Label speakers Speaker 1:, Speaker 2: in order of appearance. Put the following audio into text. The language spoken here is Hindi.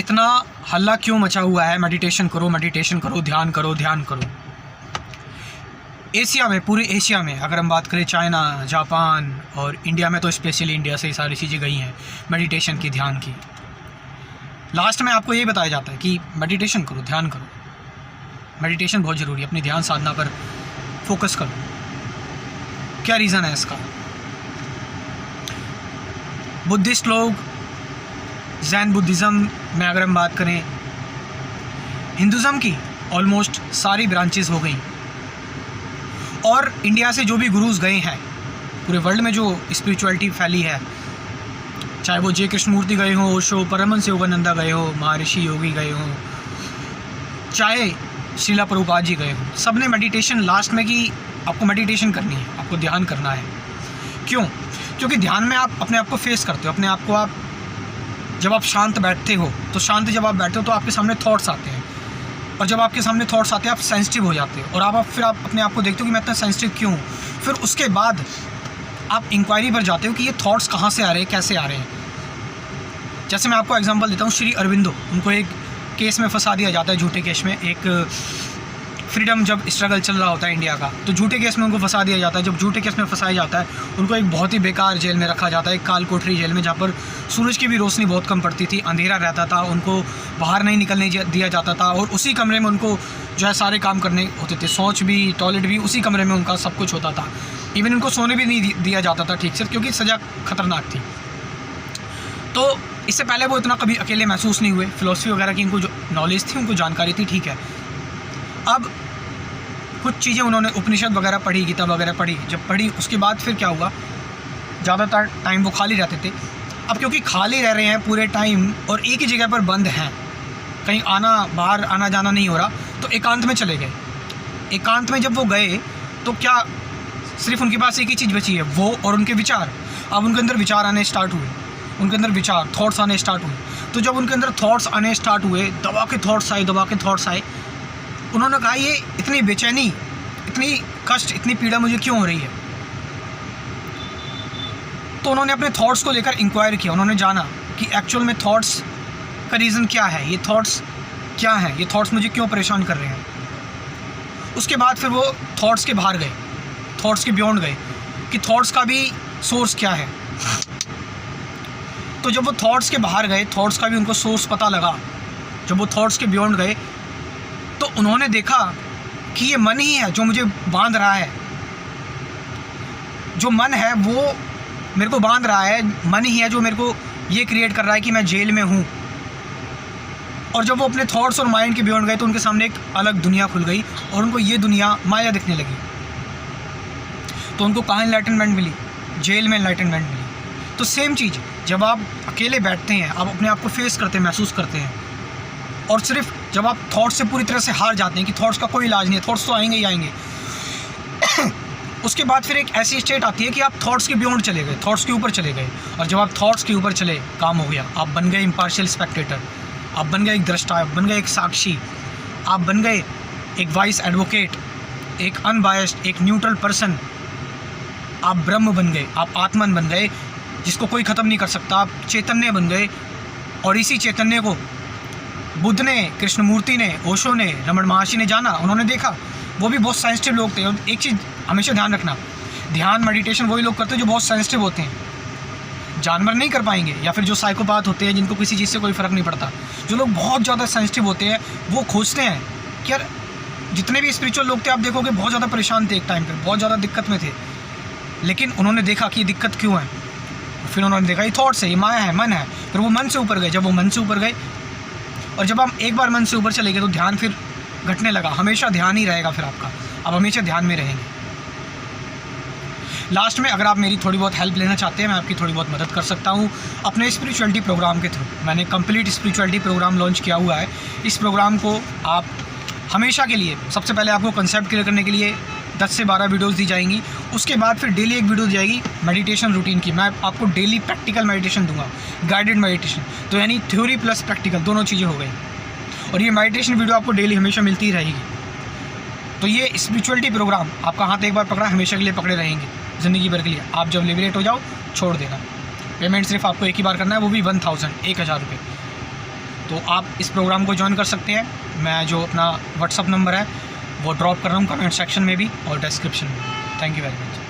Speaker 1: इतना हल्ला क्यों मचा हुआ है मेडिटेशन करो, ध्यान करो, ध्यान करो। एशिया में, पूरे एशिया में अगर हम बात करें, चाइना, जापान और इंडिया में, तो स्पेशली इंडिया से ये सारी चीज़ें गई हैं मेडिटेशन की, ध्यान की। लास्ट में आपको ये बताया जाता है कि मेडिटेशन करो, ध्यान करो। मेडिटेशन बहुत ज़रूरी है, अपनी ध्यान साधना पर फोकस करो। क्या रीज़न है इसका? बुद्धिस्ट लोग, जैन बुद्धिज़्म में अगर हम बात करें, हिंदुज़्म की ऑलमोस्ट सारी ब्रांचेस हो गई, और इंडिया से जो भी गुरुज़ गए हैं, पूरे वर्ल्ड में जो स्पिरिचुअलिटी फैली है, चाहे वो जे कृष्णमूर्ति गए हों, ओशो, परमहंस योगानंदा गए हो, महर्षि योगी गए हों, चाहे श्रीला प्रभुपाद जी गए हों, सब ने मेडिटेशन लास्ट में कि आपको मेडिटेशन करनी है, आपको ध्यान करना है। क्यों? क्योंकि ध्यान में आप अपने आप को फेस करते हो, अपने आप को आप जब आप शांत बैठते हो, तो शांत जब आप बैठते हो तो आपके सामने थॉट्स आते हैं, और जब आपके सामने थॉट्स आते हैं आप सेंसिटिव हो जाते हो, और आप फिर आप अपने आप को देखते हो कि मैं इतना सेंसिटिव क्यों। फिर उसके बाद आप इंक्वायरी पर जाते हो कि ये थॉट्स कहाँ से आ रहे हैं, कैसे आ रहे हैं। जैसे मैं आपको एग्जांपल देता हूँ, श्री अरविंदो, उनको एक केस में फंसा दिया जाता है, झूठे केस में। एक फ्रीडम जब स्ट्रगल चल रहा होता है इंडिया का, तो झूठे केस में उनको फंसा दिया जाता है। जब झूठे केस में फंसाया जाता है, उनको एक बहुत ही बेकार जेल में रखा जाता है, एक काल कोठरी जेल में, जहाँ पर सूरज की भी रोशनी बहुत कम पड़ती थी, अंधेरा रहता था, उनको बाहर नहीं निकलने दिया जाता था, और उसी कमरे में उनको जो है सारे काम करने होते थे, शौच भी, टॉयलेट भी, उसी कमरे में उनका सब कुछ होता था। इवन उनको सोने भी नहीं दिया जाता था ठीक से, क्योंकि सज़ा खतरनाक थी। तो इससे पहले वो इतना कभी अकेले महसूस नहीं हुए। फ़िलॉसफी वगैरह की इनको जो नॉलेज थी, उनको जानकारी थी, ठीक है। अब कुछ चीज़ें उन्होंने उपनिषद वगैरह पढ़ी, गीता वगैरह पढ़ी। जब पढ़ी उसके बाद फिर क्या हुआ, ज़्यादातर टाइम वो खाली रहते थे। अब क्योंकि खाली रह रहे हैं पूरे टाइम और एक ही जगह पर बंद हैं, कहीं बाहर आना जाना नहीं हो रहा, तो एकांत में चले गए। एकांत में जब वो गए तो क्या सिर्फ उनके पास एक ही चीज़ बची है, वो और उनके विचार। अब उनके अंदर विचार आने स्टार्ट हुए, उनके अंदर विचार, थॉट्स आने स्टार्ट हुए। तो जब उनके अंदर थॉट्स आने स्टार्ट हुए, दबा के थॉट्स आए, उन्होंने कहा ये इतनी बेचैनी, इतनी कष्ट, इतनी पीड़ा मुझे क्यों हो रही है। तो उन्होंने अपने थॉट्स को लेकर इंक्वायर किया। उन्होंने जाना कि एक्चुअल में थॉट्स का रीज़न क्या है, ये थॉट्स क्या हैं, ये थॉट्स मुझे क्यों परेशान कर रहे हैं। उसके बाद फिर वो थॉट्स के बाहर गए, थॉट्स के बियॉन्ड गए कि थॉट्स का भी सोर्स क्या है। तो जब वो थॉट्स के बाहर गए, थॉट्स का भी उनको सोर्स पता लगा, जब वो थॉट्स के बियॉन्ड गए, तो उन्होंने देखा कि ये मन ही है जो मुझे बांध रहा है। जो मन है वो मेरे को बांध रहा है, मन ही है जो मेरे को ये क्रिएट कर रहा है कि मैं जेल में हूँ। और जब वो अपने थॉट्स और माइंड के बियॉन्ड गए, तो उनके सामने एक अलग दुनिया खुल गई, और उनको ये दुनिया माया दिखने लगी। तो उनको कहाँ एनलाइटनमेंट मिली? जेल में एनलाइटनमेंट मिली। तो सेम चीज़, जब आप अकेले बैठते हैं, आप अपने आप को फेस करते हैं, महसूस करते हैं, और सिर्फ जब आप थॉट्स से पूरी तरह से हार जाते हैं कि थॉट्स का कोई इलाज नहीं है, थॉट्स तो आएंगे ही आएंगे, उसके बाद फिर एक ऐसी स्टेट आती है कि आप थॉट्स के बियॉन्ड चले गए, थॉट्स के ऊपर चले गए। और जब आप थॉट्स के ऊपर चले, काम हो गया। आप बन गए इम्पार्शियल स्पेक्टेटर, आप बन गए एक दृष्टा, आप बन गए एक साक्षी, आप बन गए एक वाइस एडवोकेट, एक अनबायस्ड, एक न्यूट्रल पर्सन। आप ब्रह्म बन गए, आप आत्मन बन गए, जिसको कोई ख़त्म नहीं कर सकता। आप चैतन्य बन गए, और इसी चैतन्य को बुद्ध ने, कृष्णमूर्ति ने, ओशो ने, रमण महर्षि ने जाना, उन्होंने देखा। वो भी बहुत सेंसिटिव लोग थे। और एक चीज़ हमेशा ध्यान रखना, ध्यान मेडिटेशन वही लोग करते हैं जो बहुत सेंसिटिव होते हैं। जानवर नहीं कर पाएंगे, या फिर जो साइकोपाथ होते हैं, जिनको किसी चीज़ से कोई फ़र्क नहीं पड़ता। जो लोग बहुत ज़्यादा सेंसिटिव होते हैं, वो खोजते हैं कि यार, जितने भी स्पिरिचुअल लोग थे, आप देखोगे बहुत ज़्यादा परेशान थे एक टाइम पर, बहुत ज़्यादा दिक्कत में थे। लेकिन उन्होंने देखा कि ये दिक्कत क्यों है। फिर उन्होंने देखा ये थॉट्स है, ये माया है, मन है। फिर वो मन से ऊपर गए। जब वो मन से ऊपर गए, और जब हम एक बार मन से ऊपर चले गए, तो ध्यान फिर घटने लगा। हमेशा ध्यान ही रहेगा फिर आपका, आप हमेशा ध्यान में रहेंगे। लास्ट में अगर आप मेरी थोड़ी बहुत हेल्प लेना चाहते हैं, मैं आपकी थोड़ी बहुत मदद कर सकता हूँ अपने स्पिरिचुअलिटी प्रोग्राम के थ्रू। मैंने कंप्लीट स्पिरिचुअलिटी प्रोग्राम लॉन्च किया हुआ है। इस प्रोग्राम को आप हमेशा के लिए, सबसे पहले आपको कंसेप्ट क्लियर करने के लिए 10 से 12 वीडियोस दी जाएंगी। उसके बाद फिर डेली एक वीडियो दी जाएगी मेडिटेशन रूटीन की। मैं आपको डेली प्रैक्टिकल मेडिटेशन दूंगा, गाइडेड मेडिटेशन। तो यानी थ्योरी प्लस प्रैक्टिकल दोनों चीज़ें हो गई। और ये मेडिटेशन वीडियो आपको डेली हमेशा मिलती ही रहेगी। तो ये स्पिरिचुअलिटी प्रोग्राम आपका हाथ एक बार पकड़ा, हमेशा के लिए पकड़े रहेंगे, ज़िंदगी भर के लिए। आप जब लिबरेट हो जाओ, छोड़ देना। पेमेंट सिर्फ आपको एक ही बार करना है, वो भी 1000 रुपये। तो आप इस प्रोग्राम को ज्वाइन कर सकते हैं। मैं जो अपना व्हाट्सअप नंबर है वो ड्रॉप कर रहा हूँ कमेंट सेक्शन में भी और डिस्क्रिप्शन में। Thank you very much.